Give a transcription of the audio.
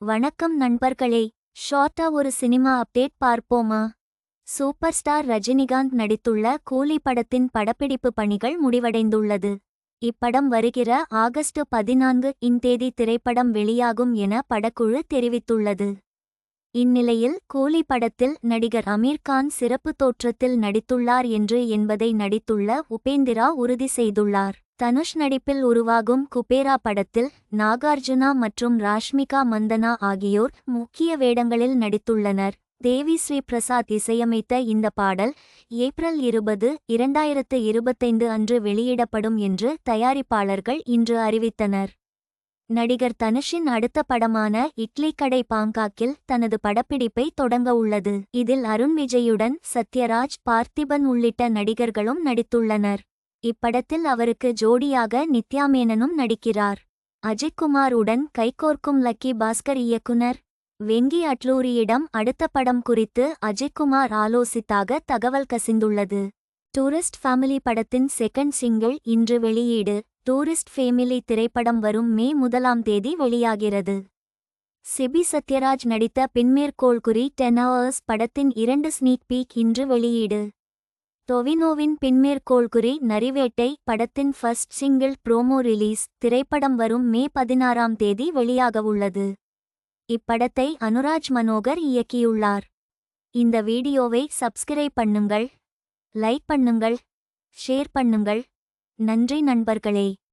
வணக்கம் நண்பர்களே. ஷார்ட்டா ஒரு சினிமா அப்டேட் பார்ப்போமா? சூப்பர் ஸ்டார் ரஜினிகாந்த் நடித்துள்ள கூலி படத்தின் படப்பிடிப்பு பணிகள் முடிவடைந்துள்ளது. இப்படம் வருகிற ஆகஸ்ட் 14 இன் தேதி திரைப்படம் வெளியாகும் என படக்குழு தெரிவித்துள்ளது. இந்நிலையில் கூலி படத்தில் நடிகர் அமீர் கான் சிறப்பு தோற்றத்தில் நடித்துள்ளார் என்பதை நடித்துள்ள உபேந்திரா உறுதி செய்துள்ளார். தனுஷ் நடிப்பில் உருவாகும் குபேரா படத்தில் நாகார்ஜுனா மற்றும் ராஷ்மிகா மந்தனா ஆகியோர் முக்கிய வேடங்களில் நடித்துள்ளனர். தேவி ஸ்ரீ பிரசாத் இசையமைத்த இந்த பாடல் ஏப்ரல் 20, 2025 அன்று வெளியிடப்படும் என்று தயாரிப்பாளர்கள் இன்று அறிவித்தனர். நடிகர் தனுஷின் அடுத்த படமான இட்லி கடை பாங்காக்கில் தனது படப்பிடிப்பை தொடங்க உள்ளது. இதில் அருண் விஜயுடன் சத்யராஜ், பார்த்திபன் உள்ளிட்ட நடிகர்களும் நடித்துள்ளனர். இப்படத்தில் அவருக்கு ஜோடியாக நித்யா மேனனும் நடிக்கிறார். அஜித்குமார் உடன் கைகோர்க்கும் லக்கி பாஸ்கர் இயக்குனர் வெங்கி அட்லூரியிடம் அடுத்த படம் குறித்து அஜித்குமார் ஆலோசித்தாக தகவல் கசிந்துள்ளது. டூரிஸ்ட் ஃபேமிலி படத்தின் செகண்ட் சிங்கிள் இன்று வெளியீடு. டூரிஸ்ட் ஃபேமிலி திரைப்படம் வரும் மே 1ஆம் தேதி வெளியாகிறது. சிபி சத்யராஜ் நடித்த பின்மேற்கோள்குறி 10 Hours படத்தின் 2 ஸ்னீக் பீக் இன்று வெளியீடு. டொவினோவின் பின்மேற்கோள்குறி நரிவேட்டை படத்தின் ஃபர்ஸ்ட் சிங்கிள் ப்ரோமோ ரிலீஸ். திரைப்படம் வரும் மே 16ஆம் தேதி வெளியாகவுள்ளது. இப்படத்தை அனுராஜ் மனோகர் இயக்கியுள்ளார். இந்த வீடியோவை சப்ஸ்கிரைப் பண்ணுங்கள், லைக் பண்ணுங்கள், ஷேர் பண்ணுங்கள். நன்றி நண்பர்களே.